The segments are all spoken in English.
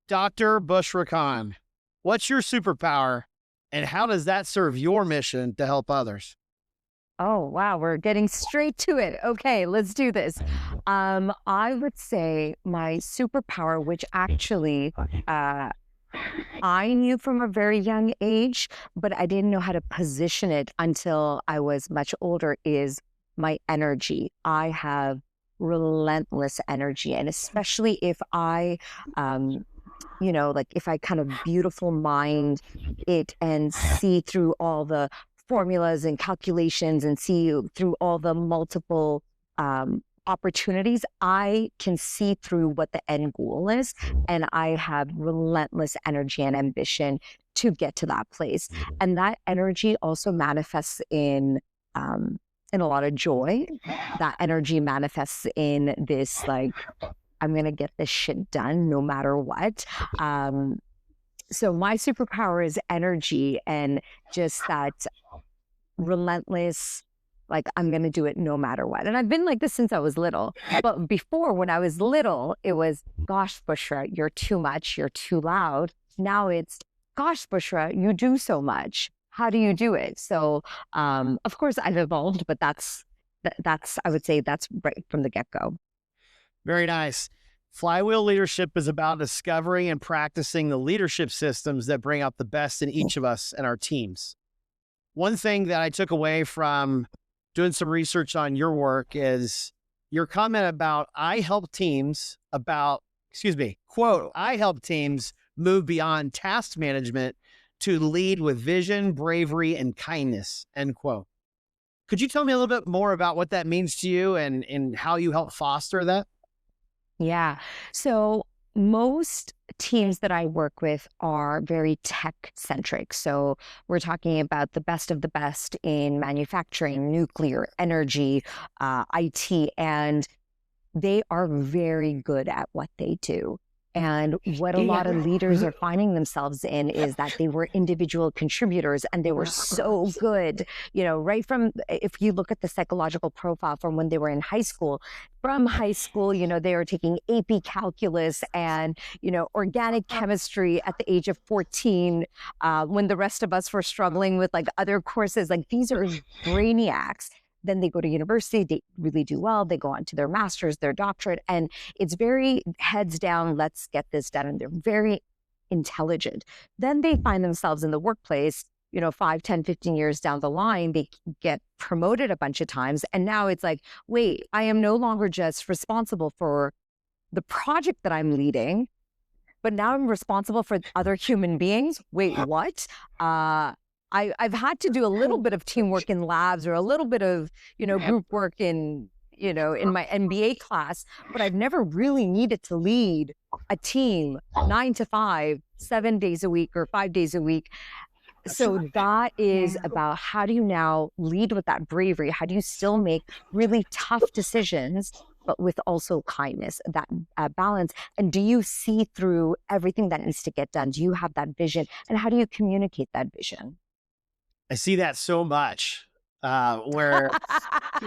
Dr. Bushra Khan, what's your superpower and how does that serve your mission to help others? Oh, wow. We're getting straight to it. Okay, let's do this. I would say my superpower, which actually uh, I knew from a very young age, but I didn't know how to position it until I was much older, is my energy. I have relentless energy. And especially if like if I kind of beautiful mind it and see through all the formulas and calculations and see through all the multiple opportunities, I can see through what the end goal is. And I have relentless energy and ambition to get to that place. And that energy also manifests in a lot of joy. That energy manifests in this like I'm going to get this shit done no matter what. Um, so my superpower is energy and just that relentless, like I'm going to do it no matter what. And I've been like this since I was little. But before, when I was little, it was, gosh, Bushra, you're too much. You're too loud. Now it's, gosh, Bushra, you do so much. How do you do it? So, of course, I've evolved, but that's I would say that's right from the get-go. Very nice. Flywheel leadership is about discovering and practicing the leadership systems that bring out the best in each of us and our teams. One thing that I took away from doing some research on your work is your comment about quote, I help teams move beyond task management to lead with vision, bravery, and kindness, end quote. Could you tell me a little bit more about what that means to you and how you help foster that? Yeah. So most teams that I work with are very tech centric. So we're talking about the best of the best in manufacturing, nuclear, energy, IT, and they are very good at what they do. And what a lot of leaders are finding themselves in is that they were individual contributors and they were so good, right from, if you look at the psychological profile from when they were in high school, they were taking AP calculus and, organic chemistry at the age of 14, when the rest of us were struggling with like other courses. Like these are brainiacs. Then they go to university, they really do well. They go on to their master's, their doctorate, and it's very heads down, let's get this done. And they're very intelligent. Then they find themselves in the workplace, 5, 10, 15 years down the line, they get promoted a bunch of times. And now it's like, wait, I am no longer just responsible for the project that I'm leading, but now I'm responsible for other human beings. Wait, what? I've had to do a little bit of teamwork in labs or a little bit of, group work in my MBA class, but I've never really needed to lead a team 9 to 5, 7 days a week or 5 days a week. So that is about how do you now lead with that bravery? How do you still make really tough decisions, but with also kindness, that balance? And do you see through everything that needs to get done? Do you have that vision? And how do you communicate that vision? I see that so much, where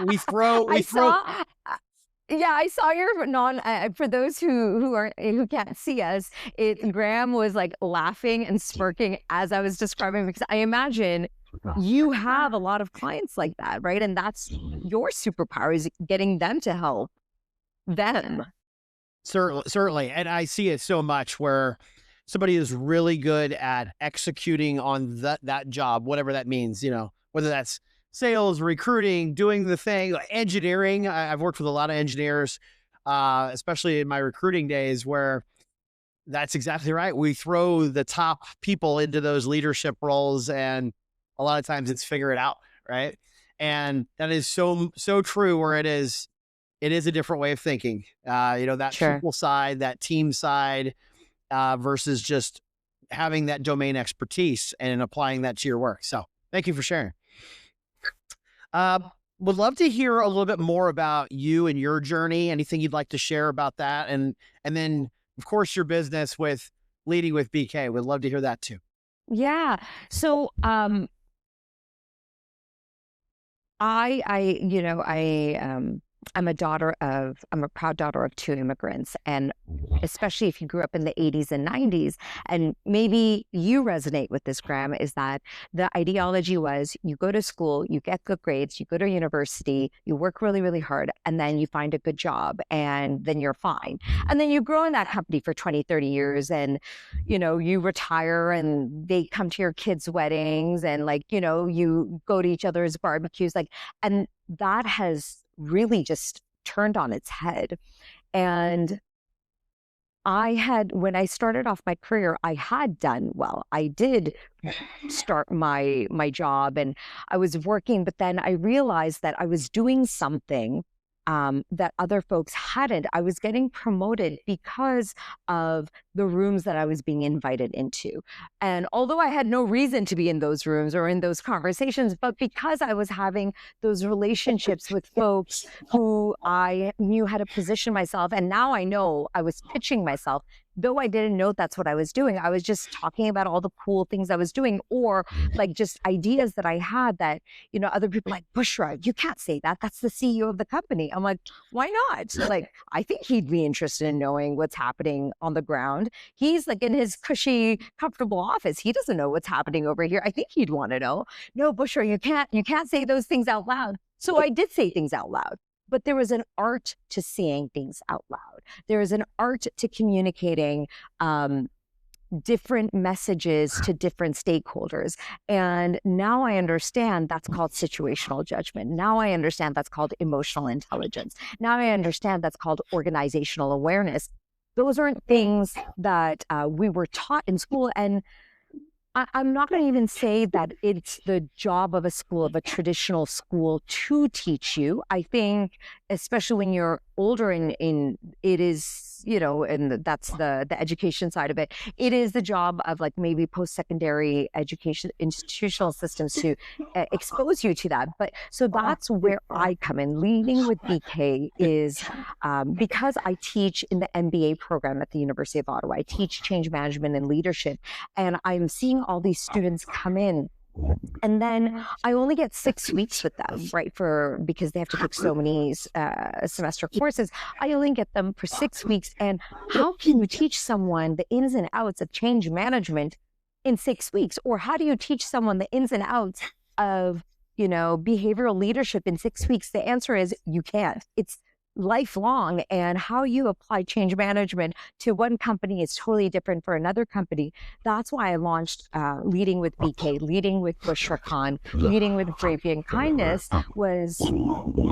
we throw, I we throw. saw, yeah, I saw your for those who can't see us, Graham was like laughing and smirking as I was describing, because I imagine you have a lot of clients like that, right? And that's your superpower, is getting them to help them. Certainly. And I see it so much where somebody is really good at executing on that job, whatever that means, whether that's sales, recruiting, doing the thing, like engineering. I've worked with a lot of engineers, especially in my recruiting days, where that's exactly right. We throw the top people into those leadership roles, and a lot of times it's figure it out, right? And that is so true. Where it is a different way of thinking. That Sure. people side, that team side, versus just having that domain expertise and applying that to your work. So thank you for sharing. Uh, would love to hear a little bit more about you and your journey. Anything you'd like to share about that, and then of course your business with leading with BK. Would love to hear that too. Yeah. So, I I'm a proud daughter of two immigrants. And especially if you grew up in the 80s and 90s, and maybe you resonate with this, Graham, is that the ideology was you go to school, you get good grades, you go to university, you work really, really hard, and then you find a good job, and then you're fine. And then you grow in that company for 20, 30 years, and you retire and they come to your kids' weddings, and you go to each other's barbecues, and that has really just turned on its head. And when I started off my career, I had done well. I did start my job and I was working, but then I realized that I was doing something that other folks hadn't. I was getting promoted because of the rooms that I was being invited into. And although I had no reason to be in those rooms or in those conversations, but because I was having those relationships with folks who I knew how to position myself, and now I know I was pitching myself. Though I didn't know that's what I was doing, I was just talking about all the cool things I was doing, or like just ideas that I had that, other people like, Bushra, you can't say that. That's the CEO of the company. I'm like, why not? Like, I think he'd be interested in knowing what's happening on the ground. He's like in his cushy, comfortable office. He doesn't know what's happening over here. I think he'd want to know. No, Bushra, you can't say those things out loud. So I did say things out loud. But there was an art to saying things out loud. There is an art to communicating different messages to different stakeholders. And now I understand that's called situational judgment. Now I understand that's called emotional intelligence. Now I understand that's called organizational awareness. Those aren't things that we were taught in school. And I'm not going to even say that it's the job of a traditional school to teach you. I think, especially when you're older in it is, and that's the education side of it. It is the job of like maybe post-secondary education institutional systems to expose you to that. But so that's where I come in. Leading with BK is because I teach in the MBA program at the University of Ottawa. I teach change management and leadership. And I'm seeing all these students come in, and then I only get 6 weeks with them, right? Because they have to take so many semester courses. I only get them for 6 weeks. And how can you teach someone the ins and outs of change management in 6 weeks? Or how do you teach someone the ins and outs of, behavioral leadership in 6 weeks? The answer is you can't. It's lifelong, and how you apply change management to one company is totally different for another company. That's why I launched Leading with BK, Leading with Bushra Khan, Leading with Bravery and Kindness, was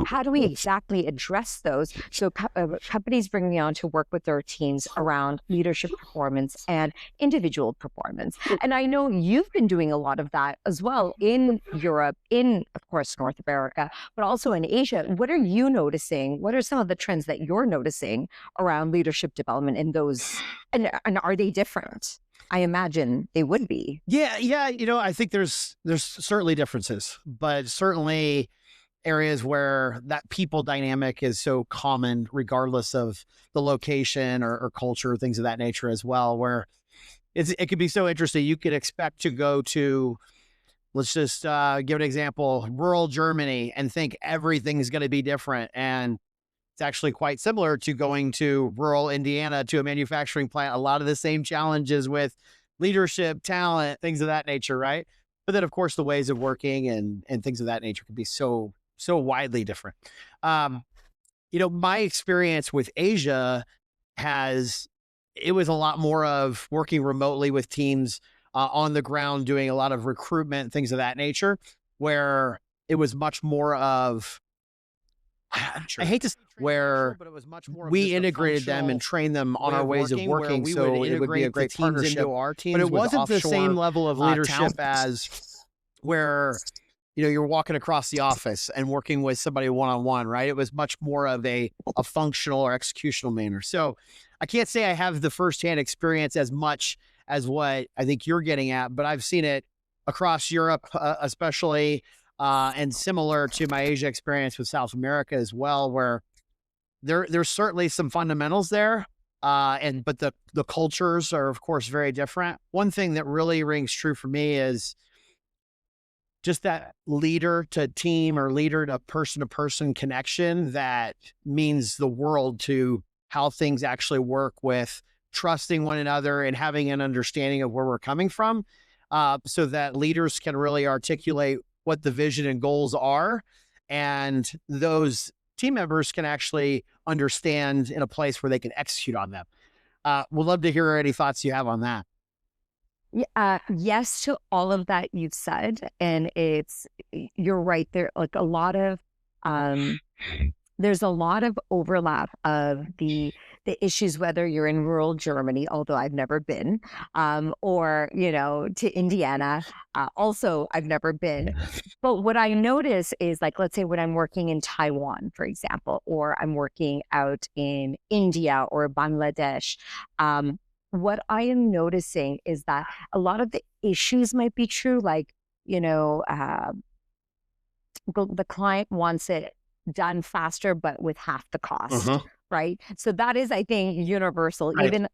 how do we exactly address those? So companies bring me on to work with their teams around leadership performance and individual performance. And I know you've been doing a lot of that as well in Europe, in, of course, North America, but also in Asia. What are you noticing? What are some of the trends that you're noticing around leadership development in those, and are they different? I imagine they would be. Yeah. I think there's certainly differences, but certainly areas where that people dynamic is so common, regardless of the location or culture, things of that nature as well, where it could be so interesting. You could expect to go to, let's just give an example, rural Germany, and think everything's going to be different. And it's actually quite similar to going to rural Indiana to a manufacturing plant. A lot of the same challenges with leadership, talent, things of that nature, right? But then, of course, the ways of working and things of that nature can be so widely different. My experience with Asia it was a lot more of working remotely with teams on the ground, doing a lot of recruitment, things of that nature, where it was much more of, I hate to say where but it was much more we integrated them and trained them on our ways of working, so it would be a great partnership. But it wasn't the same level of leadership as where you're walking across the office and working with somebody one-on-one, right? It was much more of a functional or executional manner. So I can't say I have the firsthand experience as much as what I think you're getting at, but I've seen it across Europe, especially, and similar to my Asia experience with South America as well, where there's certainly some fundamentals there. But the cultures are, of course, very different. One thing that really rings true for me is just that leader to team or leader to person connection that means the world to how things actually work with trusting one another and having an understanding of where we're coming from, so that leaders can really articulate what the vision and goals are. And those team members can actually understand in a place where they can execute on them. We'd love to hear any thoughts you have on that. Yes to all of that you've said, and you're right. There like a lot of um, there's a lot of overlap of the issues, whether you're in rural Germany, although I've never been, or to Indiana. Also, I've never been. But what I notice is, like, let's say when I'm working in Taiwan, for example, or I'm working out in India or Bangladesh. What I am noticing is that a lot of the issues might be true, like, you know, uh, the client wants it done faster, but with half the cost, Uh-huh. right? So that is, I think, universal. Right.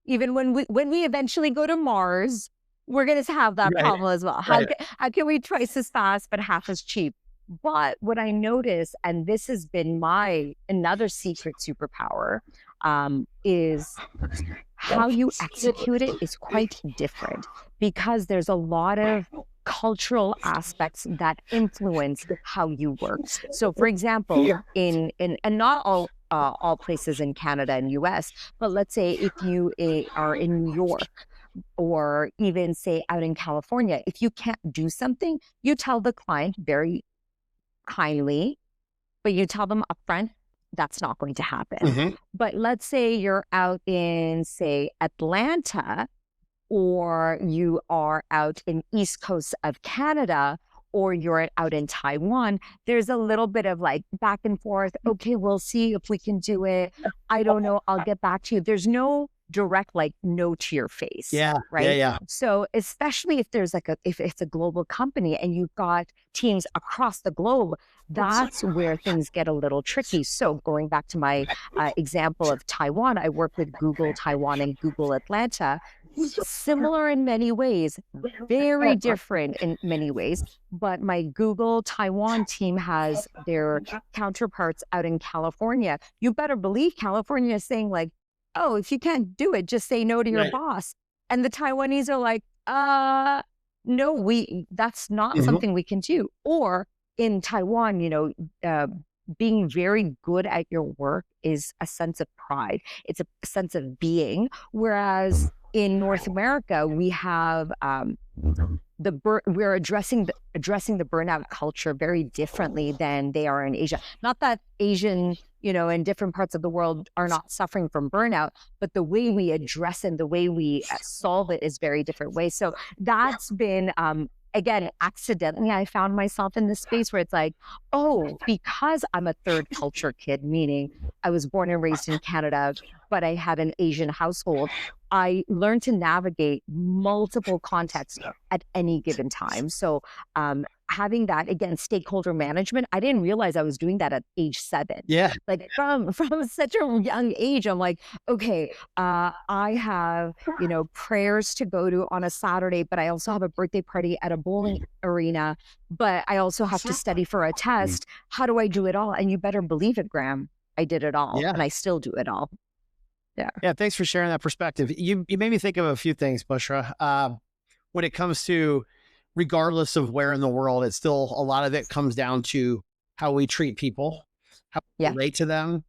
Even when we eventually go to Mars, we're going to have that Right. problem as well. Right. How can we twice as fast but half as cheap? But what I notice, and this has been my another secret superpower, is how you execute it is quite different because there's a lot of cultural aspects that influence how you work. So, for example, in and not all places in Canada and US, but let's say if you are in New York or even say out in California, if you can't do something, you tell the client very kindly, but you tell them upfront that's not going to happen. Mhm. But let's say you're out in, say, Atlanta, or you are out in East Coast of Canada, or you're out in Taiwan, there's a little bit of like back and forth. Okay, we'll see if we can do it. I don't know. I'll get back to you. There's no direct like no to your face, Yeah. Yeah. right? Yeah. So especially if there's like if it's a global company and you've got teams across the globe, that's where things get a little tricky. So going back to my example of Taiwan, I work with Google Taiwan and Google Atlanta, similar in many ways, very different in many ways. But my Google Taiwan team has their counterparts out in California. You better believe California is saying, like, oh, if you can't do it, just say no to your Right. boss. And the Taiwanese are like, no, that's not Mhm. something we can do. Or in Taiwan, being very good at your work is a sense of pride. It's a sense of being. Whereas in North America, we have we're addressing the burnout culture very differently than they are in Asia. Not that Asian, in different parts of the world are not suffering from burnout, but the way we address and the way we solve it is very different ways. So that's been again, accidentally, I found myself in this space where it's like, oh, because I'm a third culture kid, meaning I was born and raised in Canada, but I had an Asian household. I learned to navigate multiple contexts at any given time. So, having that again, stakeholder management, I didn't realize I was doing that at age 7. Yeah. Like from such a young age, I'm like, okay, I have prayers to go to on a Saturday, but I also have a birthday party at a bowling arena, but I also have to study for a test. How do I do it all? And you better believe it, Graham. I did it all, Yeah. and I still do it all. Yeah. Yeah. Thanks for sharing that perspective. You made me think of a few things, Bushra. When it comes to, regardless of where in the world, it's still a lot of it comes down to how we treat people, how we Yeah. relate to them,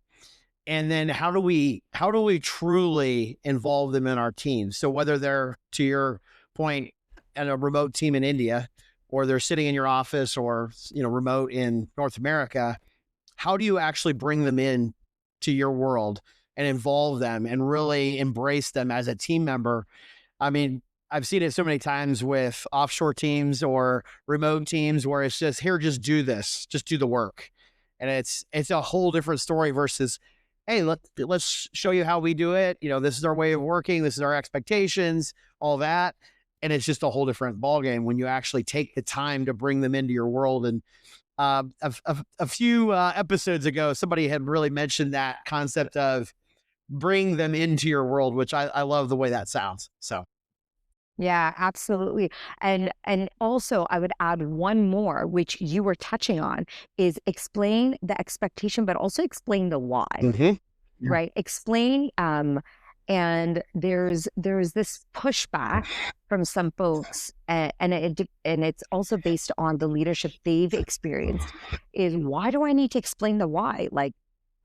and then how do we truly involve them in our teams. So whether they're, to your point, at a remote team in India, or they're sitting in your office, or remote in North America, how do you actually bring them in to your world and involve them and really embrace them as a team member? I mean, I've seen it so many times with offshore teams or remote teams where it's just, here, just do this, just do the work. And it's a whole different story versus, hey, let's show you how we do it. This is our way of working, this is our expectations, all that. And it's just a whole different ballgame when you actually take the time to bring them into your world. And a few episodes ago, somebody had really mentioned that concept of bring them into your world, which I love the way that sounds. So Yeah, absolutely. And also I would add one more, which you were touching on, is explain the expectation, but also explain the why. Hmm. Yeah. Right, explain, and there's this pushback from some folks, and it's also based on the leadership they've experienced, is, "Why do I need to explain the why? Like,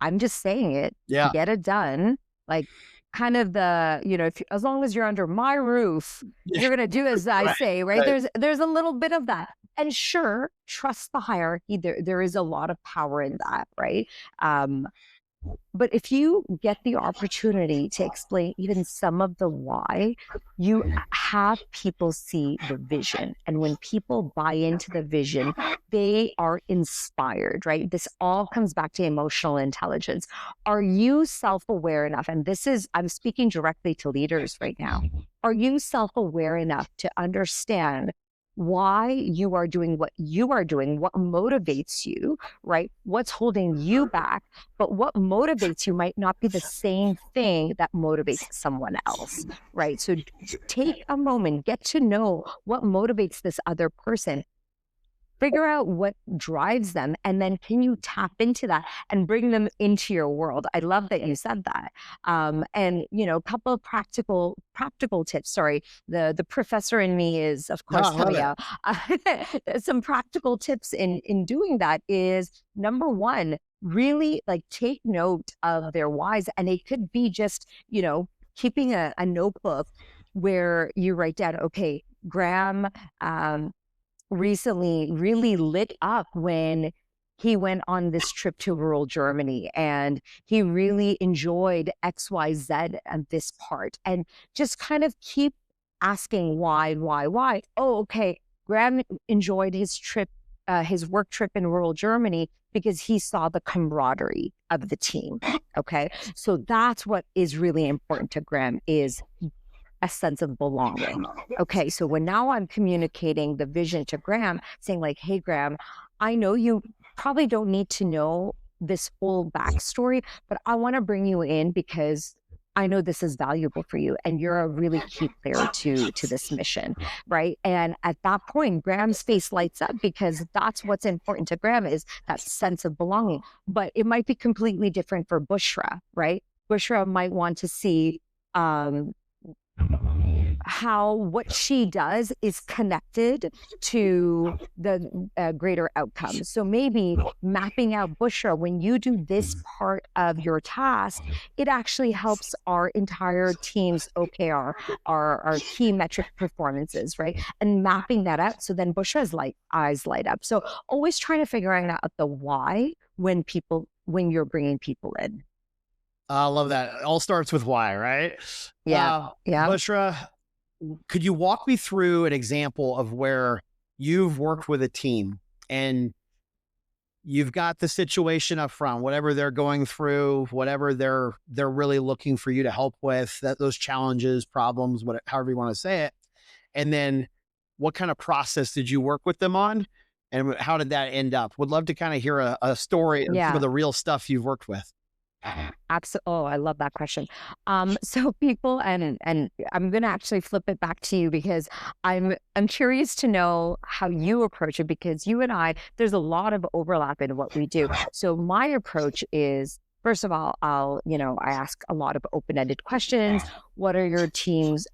I'm just saying it, Yeah. get it done." Like, kind of the, if as long as you're under my roof, Yeah. you're gonna do as I Right. say, right? Right. There's a little bit of that. And sure, trust the hierarchy, there is a lot of power in that, right? Um, but if you get the opportunity to explain even some of the why, you have people see the vision. And when people buy into the vision, they are inspired, right? This all comes back to emotional intelligence. Are you self aware enough? And this is, I'm speaking directly to leaders right now. Are you self aware enough to understand why you are doing what you are doing, what motivates you, right? What's holding you back? But what motivates you might not be the same thing that motivates someone else, right? So take a moment, get to know what motivates this other person, figure out what drives them, and then can you tap into that and bring them into your world? I love that you said that. And a couple of practical tips. Sorry, the professor in me is of No, course I love coming it. out. Some practical tips in doing that is, number one, really like take note of their whys, and it could be just keeping a notebook where you write down, okay, Graham, recently really lit up when he went on this trip to rural Germany, and he really enjoyed XYZ and this part, and just kind of keep asking why. Oh, okay. Graham enjoyed his trip, his work trip in rural Germany because he saw the camaraderie of the team. Okay. So that's what is really important to Graham, is a sense of belonging. Okay, so when now I'm communicating the vision to Graham, saying like, hey, Graham, I know you probably don't need to know this whole backstory, but I want to bring you in because I know this is valuable for you, and you're a really key player to this mission, right? And at that point, Graham's face lights up because that's what's important to Graham, is that sense of belonging. But it might be completely different for Bushra, right? Bushra might want to see um, how what she does is connected to the greater outcome. So maybe mapping out, Bushra, when you do this part of your task, it actually helps our entire team's OKR, our key metric performances, right? And mapping that out. So then Bushra's like eyes light up. So always trying to figure out the why when you're bringing people in. I love that. It all starts with why, right? Yeah. Yeah. Bushra, could you walk me through an example of where you've worked with a team and you've got the situation up front, whatever they're going through, whatever they're really looking for you to help with, that those challenges, problems, whatever, however you want to say it. And then what kind of process did you work with them on? And how did that end up? Would love to kind of hear a story of some of Yeah. the real stuff you've worked with. Absolutely. Oh, I love that question. So people, and I'm gonna actually flip it back to you because I'm curious to know how you approach it, because you and I, there's a lot of overlap in what we do. So my approach is, first of all, I ask a lot of open-ended questions. What are your team's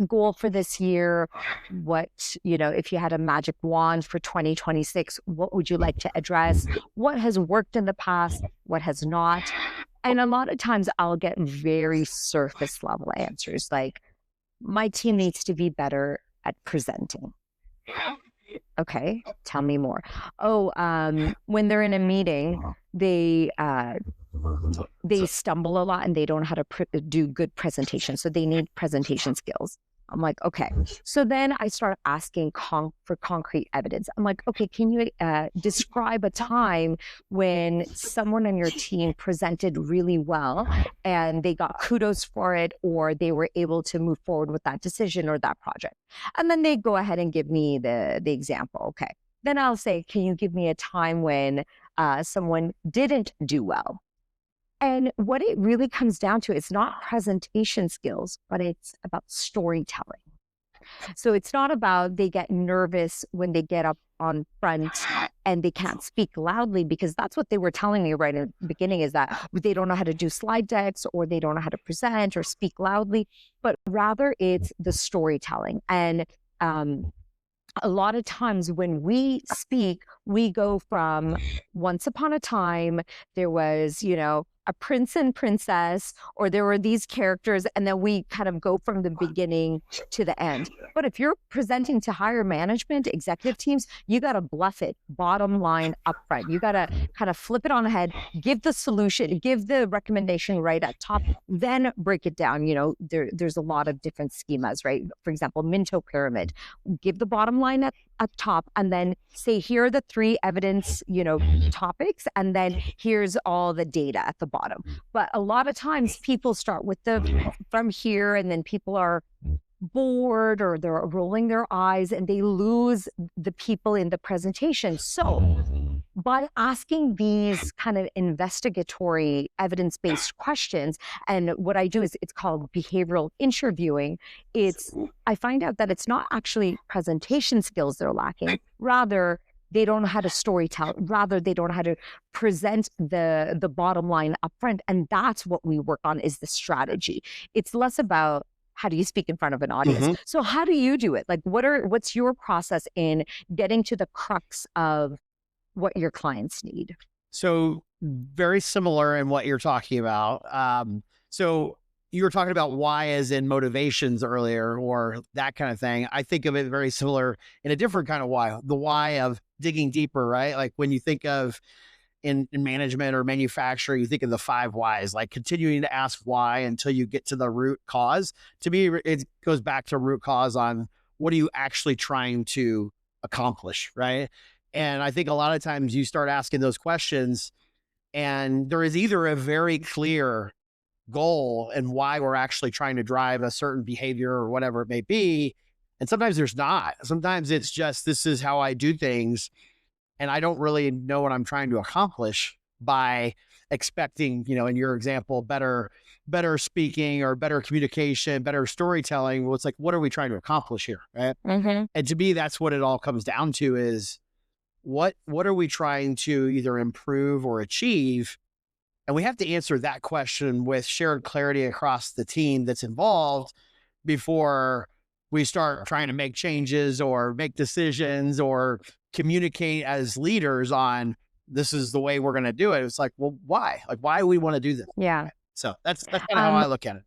goal for this year? If you had a magic wand for 2026, what would you like to address? What has worked in the past? What has not? And a lot of times I'll get very surface level answers like, my team needs to be better at presenting. Okay, tell me more. Oh, when they're in a meeting, they stumble a lot and they don't know how to do good presentation. So they need presentation skills. I'm like, okay. So then I start asking for concrete evidence. I'm like, okay, can you describe a time when someone on your team presented really well and they got kudos for it, or they were able to move forward with that decision or that project? And then they go ahead and give me the example. Okay. Then I'll say, can you give me a time when someone didn't do well? And what it really comes down to, it's not presentation skills, but it's about storytelling. So it's not about they get nervous when they get up on front and they can't speak loudly, because that's what they were telling me right in the beginning, is that they don't know how to do slide decks, or they don't know how to present or speak loudly, but rather it's the storytelling. And a lot of times when we speak, we go from once upon a time, there was, a prince and princess, or there were these characters, and then we kind of go from the beginning to the end. But if you're presenting to higher management, executive teams, you got to bluff it, bottom line upfront. You got to kind of flip it on the head, give the solution, give the recommendation right at top, then break it down. There's a lot of different schemas, right? For example, Minto pyramid, give the bottom line at top, and then say, here are the three evidence, topics, and then here's all the data at the bottom. But a lot of times people start with from here, and then people are bored, or they're rolling their eyes, and they lose the people in the presentation. So by asking these kind of investigatory evidence-based questions, and what I do is, it's called behavioral interviewing. I find out that it's not actually presentation skills they're lacking. Rather, they don't know how to storytell. Rather, they don't know how to present the bottom line upfront. And that's what we work on, is the strategy. It's less about how do you speak in front of an audience. So how do you do it? Like, what's your process in getting to the crux of what your clients need? So very similar in what you're talking about. So you were talking about why as in motivations earlier, or that kind of thing. I think of it very similar in a different kind of why, the why of digging deeper, right? Like when you think of in management or manufacturing, you think of the 5 whys, like continuing to ask why until you get to the root cause. To me, it goes back to root cause on what are you actually trying to accomplish, right? And I think a lot of times you start asking those questions, and there is either a very clear goal and why we're actually trying to drive a certain behavior or whatever it may be. And sometimes there's not. Sometimes it's just, this is how I do things, and I don't really know what I'm trying to accomplish by expecting, in your example, better speaking or better communication, better storytelling. Well, it's like, what are we trying to accomplish here, right? And to me, that's what it all comes down to, is what are we trying to either improve or achieve? And we have to answer that question with shared clarity across the team that's involved before we start trying to make changes or make decisions or communicate as leaders on, this is the way we're going to do it. It's like, well, why? Like, why do we want to do this? Yeah. So that's kind of how I look at it.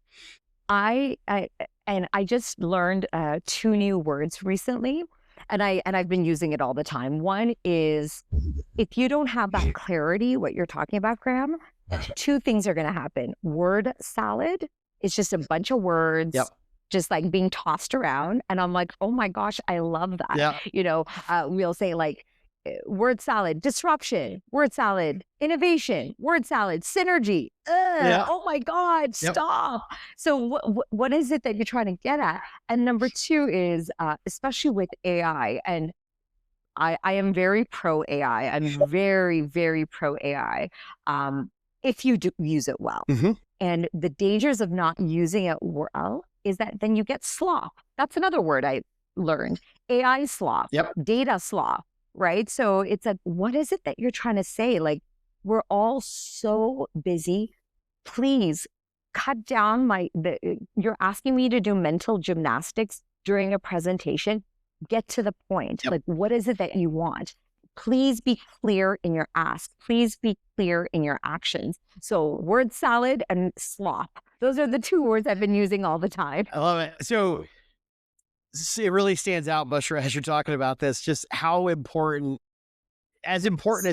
I just learned 2 new words recently, and I've been using it all the time. One is, if you don't have that clarity, what you're talking about, Graham, 2 things are going to happen. Word salad is just a bunch of words. Yep. Just like being tossed around. And I'm like, oh my gosh, I love that. Yeah. We'll say like word salad, disruption, word salad, innovation, word salad, synergy. Yeah. Oh my God, stop. Yep. So what is it that you're trying to get at? And number 2 is, especially with AI, and I am very pro AI. I'm very, very pro AI. If you do use it well. And the dangers of not using it well is that then you get slop. That's another word I learned. AI slop, data slop, right? So it's like, what is it that you're trying to say? Like, we're all so busy. Please cut down you're asking me to do mental gymnastics during a presentation. Get to the point. Like, what is it that you want? Please be clear in your ask. Please be clear in your actions. So word salad and slop. Those are the 2 words I've been using all the time. I love it. So it really stands out, Bushra, as you're talking about this, just how important as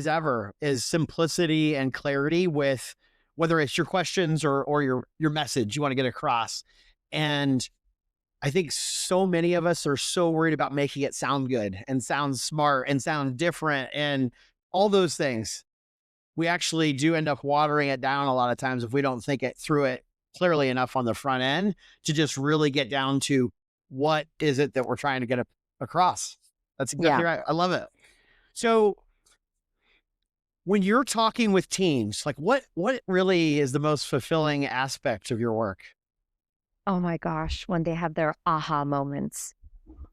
ever is simplicity and clarity with whether it's your questions or your message you want to get across. And I think so many of us are so worried about making it sound good and sound smart and sound different and all those things. We actually do end up watering it down a lot of times if we don't think it through it clearly enough on the front end to just really get down to what is it that we're trying to get across. That's exactly right. I love it. So when you're talking with teams, like what really is the most fulfilling aspect of your work? Oh my gosh, when they have their aha moments.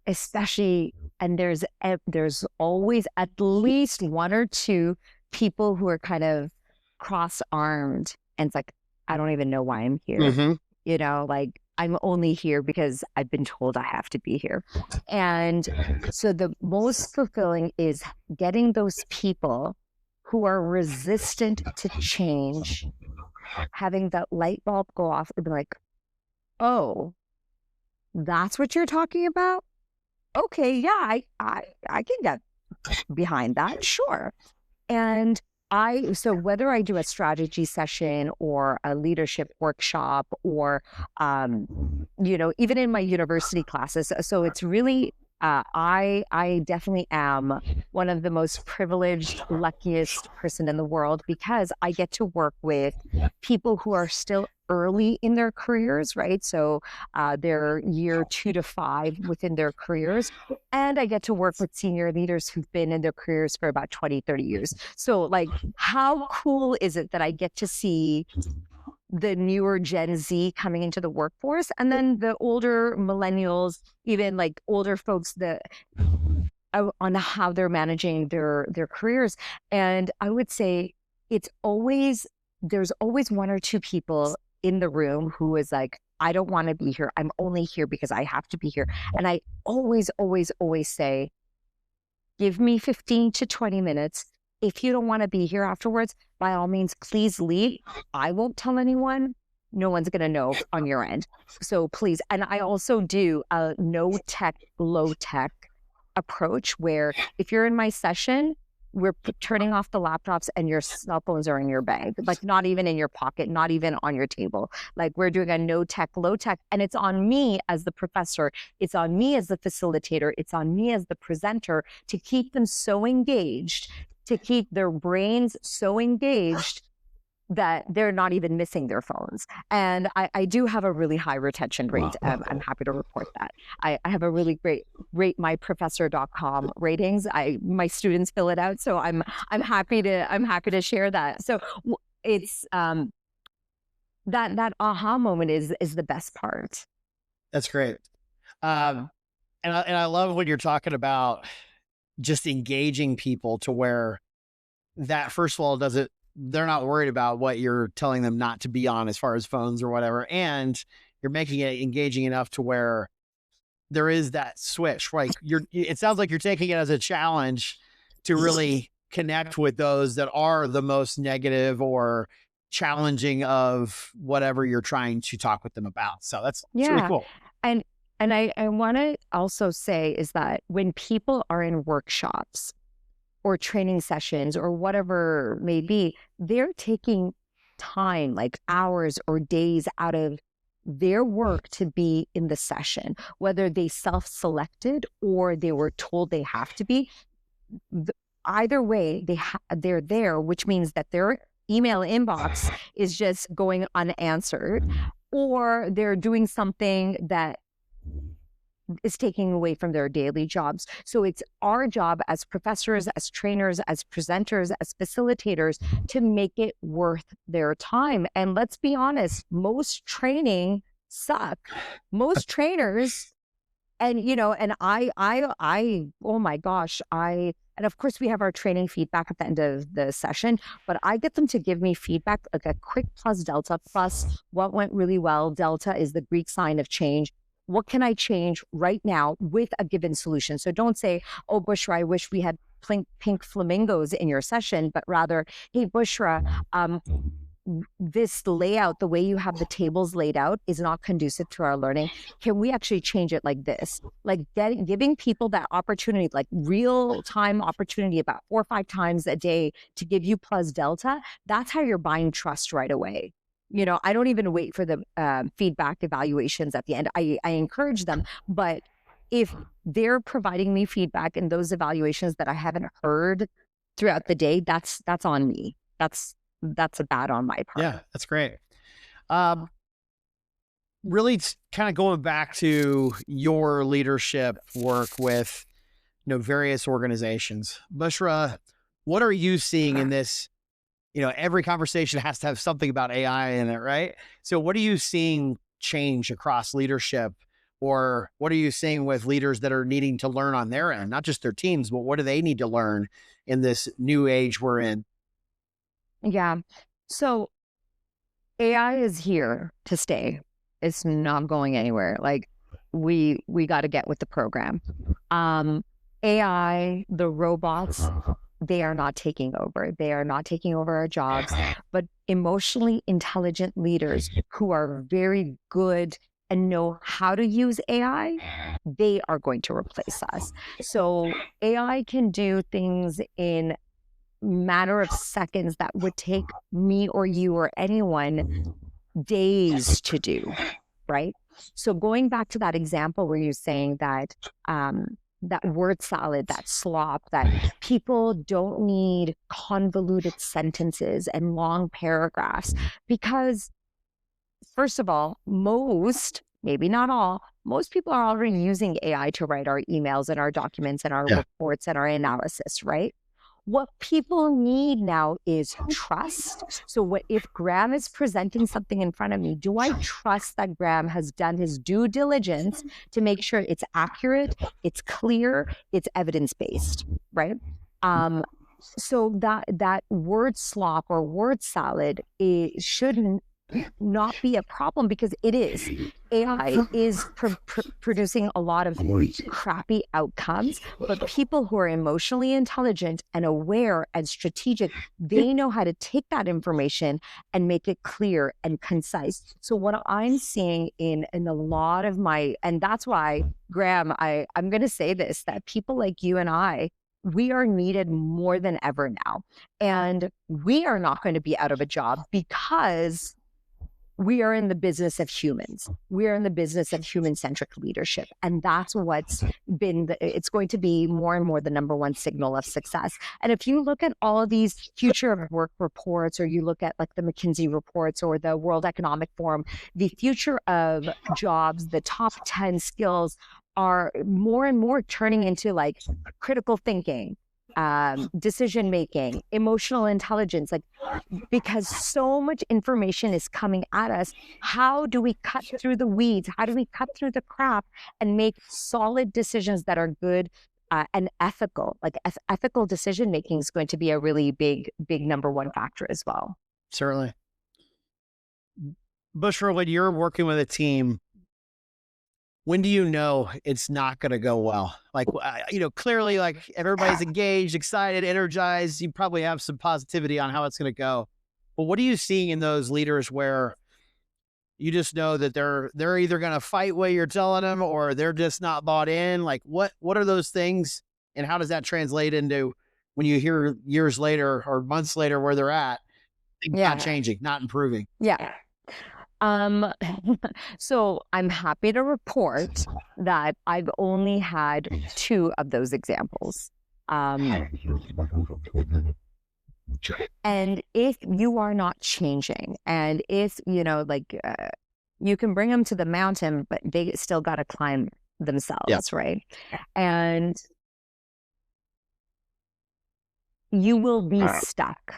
especially, and there's always at least one or two people who are kind of cross-armed, and it's like, I don't even know why I'm here. Mm-hmm. Like, I'm only here because I've been told I have to be here. And so the most fulfilling is getting those people who are resistant to change, having that light bulb go off and be like, oh, that's what you're talking about? Okay, yeah, I can get behind that, sure. And so whether I do a strategy session or a leadership workshop or, even in my university classes, so it's really, I definitely am one of the most privileged, luckiest person in the world because I get to work with people who are still early in their careers, right? So they're year 2 to 5 within their careers. And I get to work with senior leaders who've been in their careers for about 20, 30 years. So, like, how cool is it that I get to see the newer Gen Z coming into the workforce and then the older millennials, even like older folks that on how they're managing their careers. And I would say there's always one or two people in the room who is like, I don't want to be here. I'm only here because I have to be here. And I always, always, always say, give me 15 to 20 minutes. If you don't want to be here afterwards, by all means, please leave. I won't tell anyone. No one's going to know on your end. So please. And I also do a no tech, low tech approach where if you're in my session, we're turning off the laptops and your cell phones are in your bag, like not even in your pocket, not even on your table. Like we're doing a no tech, low tech, and it's on me as the professor. It's on me as the facilitator. It's on me as the presenter to keep them so engaged, to keep their brains so engaged that they're not even missing their phones. And I do have a really high retention rate. I'm happy to report that. I have a really great ratemyprofessor.com ratings. My students fill it out. So I'm happy to share that. So it's that aha moment is the best part. That's great. And I love when you're talking about just engaging people to where that, first of all, they're not worried about what you're telling them not to be on as far as phones or whatever. And you're making it engaging enough to where there is that switch, right? It sounds like you're taking it as a challenge to really connect with those that are the most negative or challenging of whatever you're trying to talk with them about. So it's really cool. And I want to also say is that when people are in workshops or training sessions or whatever may be, they're taking time, like hours or days out of their work to be in the session, whether they self-selected or they were told they have to be. Either way, they're there, which means that their email inbox is just going unanswered, or they're doing something that is taking away from their daily jobs. So it's our job as professors, as trainers, as presenters, as facilitators to make it worth their time. And let's be honest, most training suck. Most trainers, and and oh my gosh, and of course we have our training feedback at the end of the session, but I get them to give me feedback, like a quick plus delta. Plus what went really well. Delta is the Greek sign of change. What can I change right now with a given solution? So don't say, oh, Bushra, I wish we had pink flamingos in your session, but rather, hey, Bushra, this layout, the way you have the tables laid out is not conducive to our learning. Can we actually change it like this? Like giving people that opportunity, like real time opportunity about 4 or 5 times a day to give you plus delta. That's how you're buying trust right away. I don't even wait for the feedback evaluations at the end. I encourage them, but if they're providing me feedback in those evaluations that I haven't heard throughout the day, that's on me. That's a bad on my part. Yeah, that's great. Really kind of going back to your leadership work with, various organizations. Bushra, what are you seeing in this? Every conversation has to have something about AI in it, right? So what are you seeing change across leadership Or what are you seeing with leaders that are needing to learn on their end, not just their teams, but what do they need to learn in this new age we're in? Yeah. So AI is here to stay. It's not going anywhere. Like we got to get with the program. Um, AI, the robots, they are not taking over. They are not taking over our jobs, but emotionally intelligent leaders who are very good and know how to use AI, they are going to replace us. So AI can do things in matter of seconds that would take me or you or anyone days to do, right? So going back to that example where you're saying that that word salad, that slop, that people don't need convoluted sentences and long paragraphs because first of all, most, maybe not all, most people are already using AI to write our emails and our documents and our Yeah. reports and our analysis, right? What people need now is trust. So what if Graham is presenting something in front of me? Do I trust that Graham has done his due diligence to make sure it's accurate, it's clear, it's evidence-based, right? So that word slop or word salad, it shouldn't not be a problem because it is. AI is producing a lot of crappy outcomes, but people who are emotionally intelligent and aware and strategic, they know how to take that information and make it clear and concise. So what I'm seeing in a lot of my, and that's why, Graham, I'm going to say this, that people like you and I, we are needed more than ever now. And we are not going to be out of a job because we are in the business of humans. We are in the business of human-centric leadership. And that's what's been, it's going to be more and more the number one signal of success. And if you look at all of these future of work reports, or you look at like the McKinsey reports or the World Economic Forum, the future of jobs, the top 10 skills are more and more turning into like critical thinking, decision making, emotional intelligence, like because so much information is coming at us. How do we cut through the weeds? How do we cut through the crap and make solid decisions that are good and ethical? Like ethical decision making is going to be a really big number one factor as well. Certainly. Bushra, when you're working with a team, when do you know it's not going to go well? Like, clearly, like everybody's engaged, excited, energized. You probably have some positivity on how it's going to go. But what are you seeing in those leaders where you just know that they're either going to fight what you're telling them or they're just not bought in? Like, what are those things, and how does that translate into when you hear years later or months later where they're at? Things not changing, not improving. Yeah. So I'm happy to report that I've only had 2 of those examples. And if you are not changing, and if, you can bring them to the mountain, but they still got to climb themselves, right? And you will be stuck.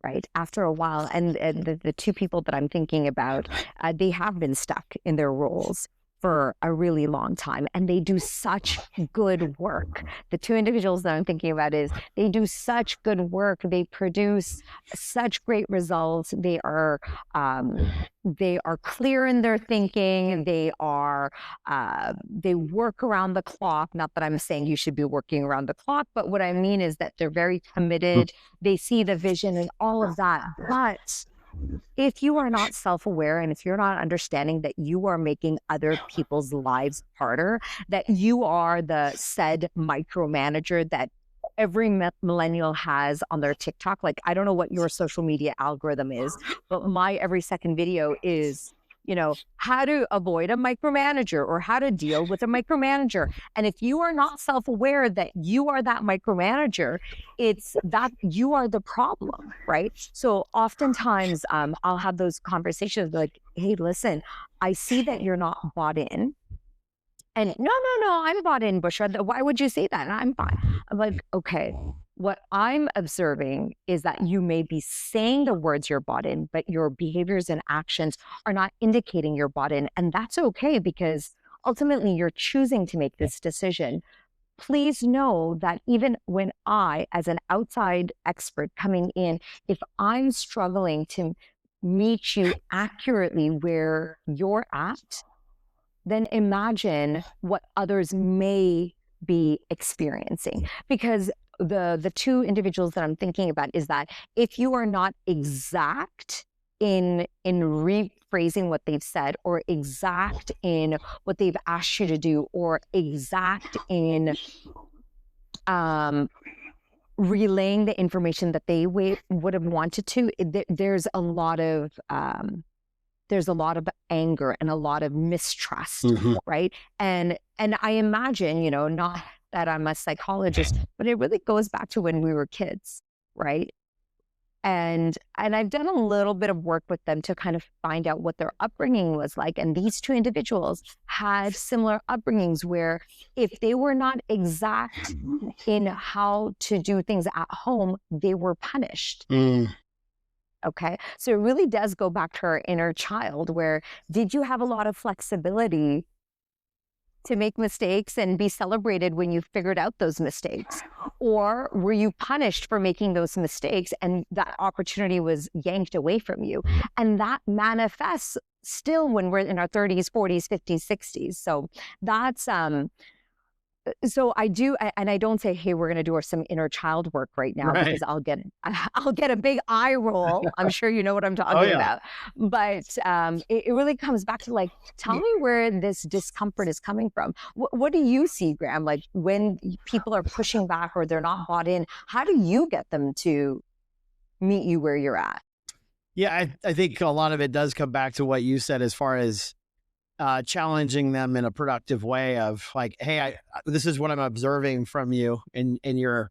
Right after a while, and the 2 people that I'm thinking about, they have been stuck in their roles for a really long time, and they do such good work. The 2 individuals that I'm thinking about is they do such good work. They produce such great results. They are clear in their thinking. They work around the clock. Not that I'm saying you should be working around the clock, but what I mean is that they're very committed. They see the vision and all of that. But if you are not self-aware, and if you're not understanding that you are making other people's lives harder, that you are the said micromanager that every millennial has on their TikTok. Like, I don't know what your social media algorithm is, but my every second video is, how to avoid a micromanager or how to deal with a micromanager. And if you are not self-aware that you are that micromanager, it's that you are the problem, right? So oftentimes I'll have those conversations like, hey, listen, I see that you're not bought in. And no, I'm bought in, Bushra. Why would you say that? And I'm fine. I'm like, okay, what I'm observing is that you may be saying the words you're bought in, but your behaviors and actions are not indicating you're bought in. And that's okay, because ultimately you're choosing to make this decision. Please know that even when I, as an outside expert coming in, if I'm struggling to meet you accurately where you're at, then imagine what others may be experiencing. Because the two individuals that I'm thinking about is that if you are not exact in rephrasing what they've said, or exact in what they've asked you to do, or exact in relaying the information that they would have wanted to, there's a lot of anger and a lot of mistrust, right? And I imagine, not that I'm a psychologist, but it really goes back to when we were kids, right? And I've done a little bit of work with them to kind of find out what their upbringing was like. And these two individuals had similar upbringings where if they were not exact in how to do things at home, they were punished. Okay. So it really does go back to our inner child, where did you have a lot of flexibility to make mistakes and be celebrated when you figured out those mistakes? Or were you punished for making those mistakes and that opportunity was yanked away from you? And that manifests still when we're in our 30s, 40s, 50s, 60s. So that's so I do, and I don't say, hey, we're going to do some inner child work right now, because I'll get a big eye roll. I'm sure you know what I'm talking about. But it really comes back to like, tell me where this discomfort is coming from. What do you see, Graham? Like when people are pushing back or they're not bought in, how do you get them to meet you where you're at? Yeah, I think a lot of it does come back to what you said, as far as challenging them in a productive way of like, hey, this is what I'm observing from you and the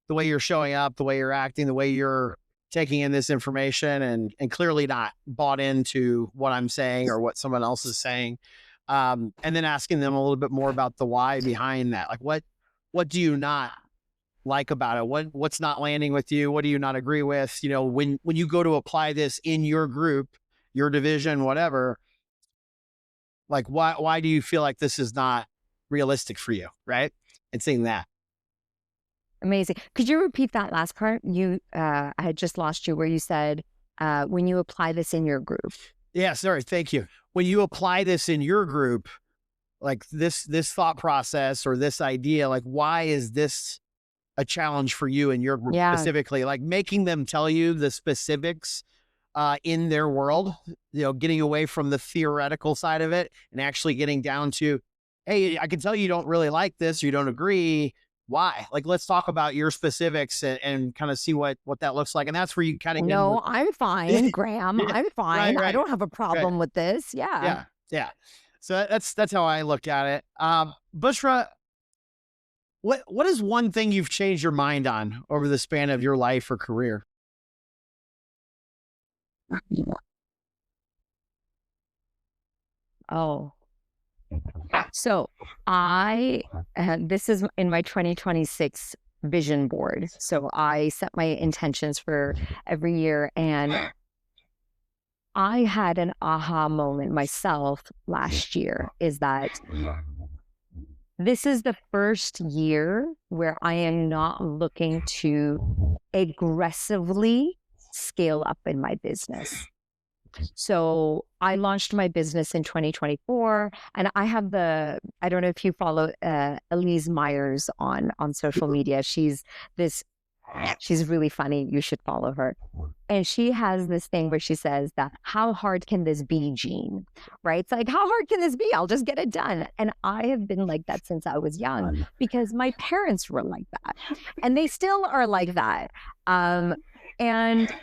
way you're showing up, the way you're acting, the way you're taking in this information, and clearly not bought into what I'm saying or what someone else is saying. And then asking them a little bit more about the why behind that. Like, what do you not like about it? What's not landing with you? What do you not agree with? When you go to apply this in your group, your division, whatever, like, why do you feel like this is not realistic for you? Right. And seeing that. Amazing. Could you repeat that last part? I had just lost you where you said, when you apply this in your group. Yeah. Sorry. Thank you. When you apply this in your group, like this thought process or this idea, like, why is this a challenge for you and your group specifically? Like making them tell you the specifics in their world, getting away from the theoretical side of it and actually getting down to, hey, I can tell you don't really like this, you don't agree. Why? Like, let's talk about your specifics and kind of see what that looks like. And that's where you kind of No, I'm fine, Graham. I'm fine. Right. I don't have a problem with this. Yeah. So that's how I look at it. Bushra, what is one thing you've changed your mind on over the span of your life or career? Oh, so this is in my 2026 vision board. So I set my intentions for every year, and I had an aha moment myself last year, is that this is the first year where I am not looking to aggressively scale up in my business. So I launched my business in 2024, and I don't know if you follow Elise Myers on social media. She's really funny. You should follow her. And she has this thing where she says that, how hard can this be, Jean? Right? It's like, how hard can this be? I'll just get it done. And I have been like that since I was young, because my parents were like that, and they still are like that. And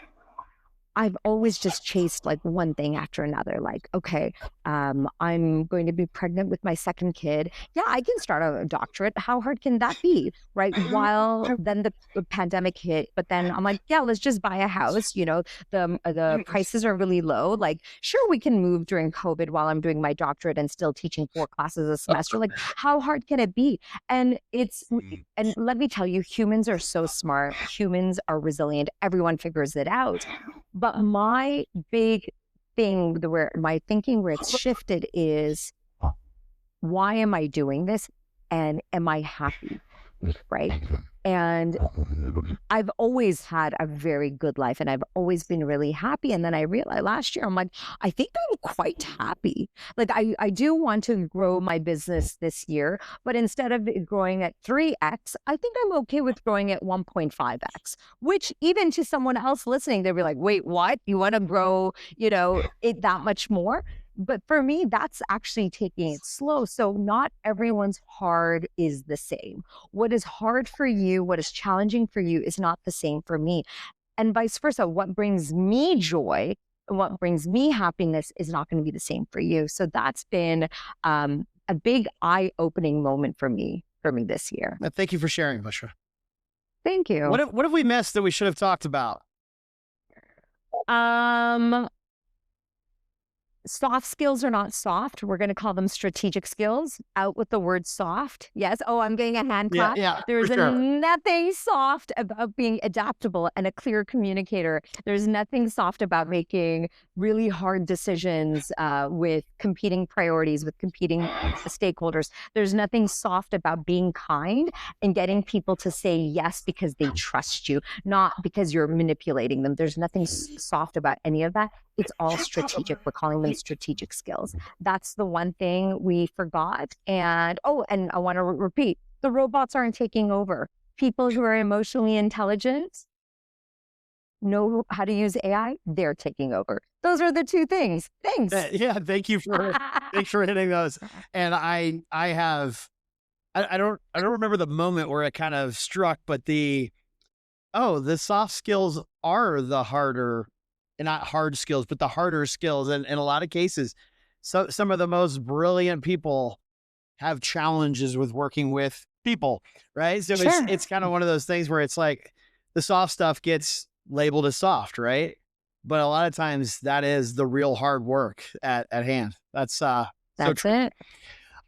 I've always just chased like one thing after another. Like, okay, I'm going to be pregnant with my second kid. Yeah, I can start a doctorate. How hard can that be? Right. While then the pandemic hit, but then I'm like, yeah, let's just buy a house. The prices are really low. Like, sure, we can move during COVID while I'm doing my doctorate and still teaching 4 classes a semester. Like, how hard can it be? And and let me tell you, humans are so smart. Humans are resilient. Everyone figures it out. But my big thing, where my thinking, where it's shifted, is why am I doing this? And am I happy? Right. And I've always had a very good life and I've always been really happy. And then I realized last year, I'm like, I think I'm quite happy. Like I do want to grow my business this year, but instead of it growing at 3x, I think I'm okay with growing at 1.5x, which even to someone else listening, they'll be like, wait, what? You want to grow, it that much more? But for me, that's actually taking it slow. So not everyone's hard is the same. What is hard for you, what is challenging for you is not the same for me. And vice versa. What brings me joy and what brings me happiness is not going to be the same for you. So that's been a big eye-opening moment for me this year. Thank you for sharing, Bushra. Thank you. What have we missed that we should have talked about? Soft skills are not soft. We're going to call them strategic skills. Out with the word soft. Yes. Oh, I'm getting a hand clap. Yeah, There's for sure. nothing soft about being adaptable and a clear communicator. There's nothing soft about making really hard decisions with competing priorities, with competing stakeholders. There's nothing soft about being kind and getting people to say yes because they trust you, not because you're manipulating them. There's nothing soft about any of that. It's all strategic. We're calling them strategic skills. That's the one thing we forgot. And I want to repeat, the robots aren't taking over. People who are emotionally intelligent know how to use AI, they're taking over. Those are the two things. Thanks. Yeah, thanks for hitting those. And I don't remember the moment where it kind of struck, but the soft skills are the harder, and not hard skills, but the harder skills. And in a lot of cases, some of the most brilliant people have challenges with working with people, right? So Sure. it's kind of one of those things where it's like the soft stuff gets labeled as soft, right? But a lot of times that is the real hard work at hand. That's it.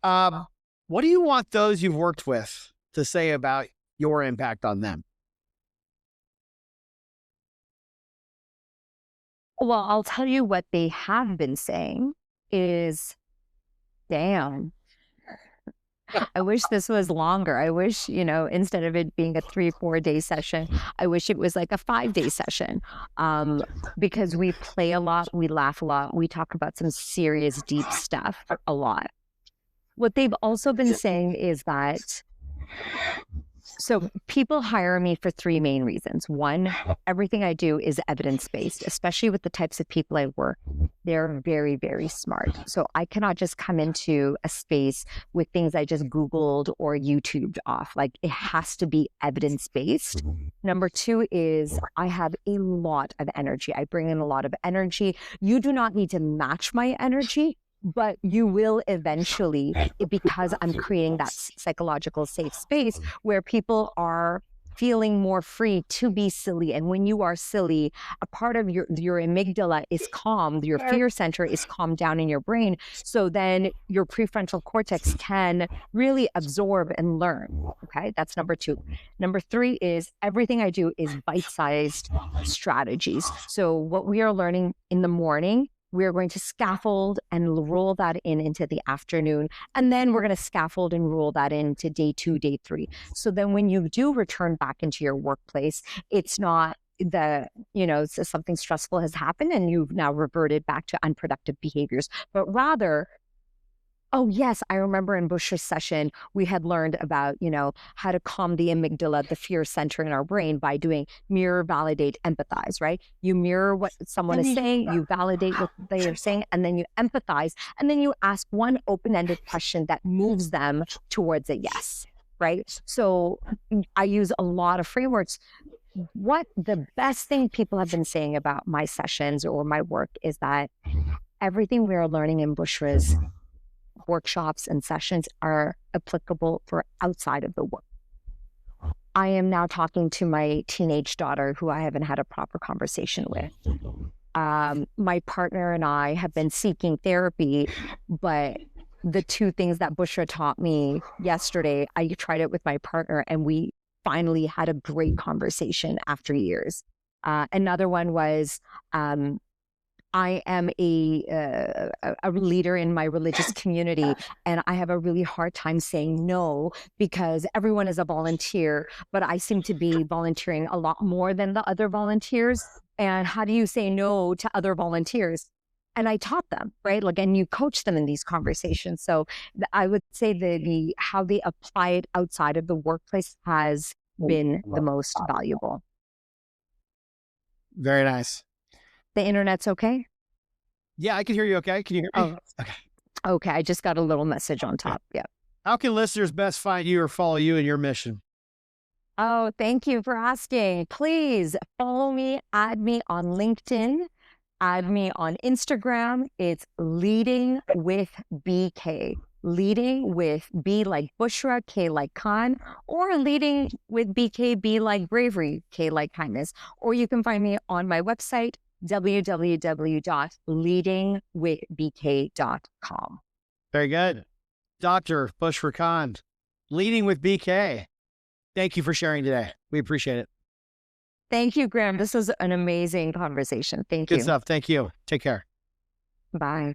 What do you want those you've worked with to say about your impact on them? Well, I'll tell you what they have been saying is, damn, I wish this was longer. I wish, instead of it being a 3-4 day session, I wish it was like a 5-day session. Because we play a lot, we laugh a lot, we talk about some serious, deep stuff a lot. What they've also been saying is that, so people hire me for 3 main reasons. One, everything I do is evidence-based, especially with the types of people I work. They're very, very smart. So I cannot just come into a space with things I just Googled or YouTubed off. Like, it has to be evidence-based. Number 2 is I have a lot of energy. I bring in a lot of energy. You do not need to match my energy, but you will eventually, because I'm creating that psychological safe space where people are feeling more free to be silly. And when you are silly, a part of your amygdala is calmed, your fear center is calmed down in your brain. So then your prefrontal cortex can really absorb and learn. Okay, that's number 2. Number 3 is everything I do is bite-sized strategies. So what we are learning in the morning, we're going to scaffold and roll that into the afternoon. And then we're going to scaffold and roll that into day 2, day 3. So then when you do return back into your workplace, it's not something stressful has happened and you've now reverted back to unproductive behaviors, but rather, oh, yes, I remember in Bushra's session, we had learned about, how to calm the amygdala, the fear center in our brain by doing mirror, validate, empathize, right? You mirror what someone is saying, you validate what they are saying, and then you empathize, and then you ask one open-ended question that moves them towards a yes, right? So I use a lot of frameworks. What the best thing people have been saying about my sessions or my work is that everything we are learning in Bushra's workshops and sessions are applicable for outside of the work. I am now talking to my teenage daughter who I haven't had a proper conversation with. My partner and I have been seeking therapy, but the 2 things that Bushra taught me yesterday, I tried it with my partner and we finally had a great conversation after years. Another one was, I am a leader in my religious community, and I have a really hard time saying no because everyone is a volunteer, but I seem to be volunteering a lot more than the other volunteers. And how do you say no to other volunteers? And I taught them, right? Like, and you coach them in these conversations. So I would say the how they apply it outside of the workplace has been the most valuable. Very nice. The internet's okay? Yeah, I can hear you. Okay. Can you hear me? Oh, Okay. okay. I just got a little message on Okay. top. Yeah. How can listeners best find you or follow you in your mission? Oh, thank you for asking. Please follow me, add me on LinkedIn, add me on Instagram. It's Leading with BK. Leading with B like Bushra, K like Khan, or Leading with BK, B like Bravery, K like Kindness. Or you can find me on my website, www.leadingwithbk.com. Very good. Dr. Bushra Khan, leading with BK. Thank you for sharing today. We appreciate it. Thank you, Graham. This was an amazing conversation. Thank Good you. stuff. Thank you. Take care. Bye.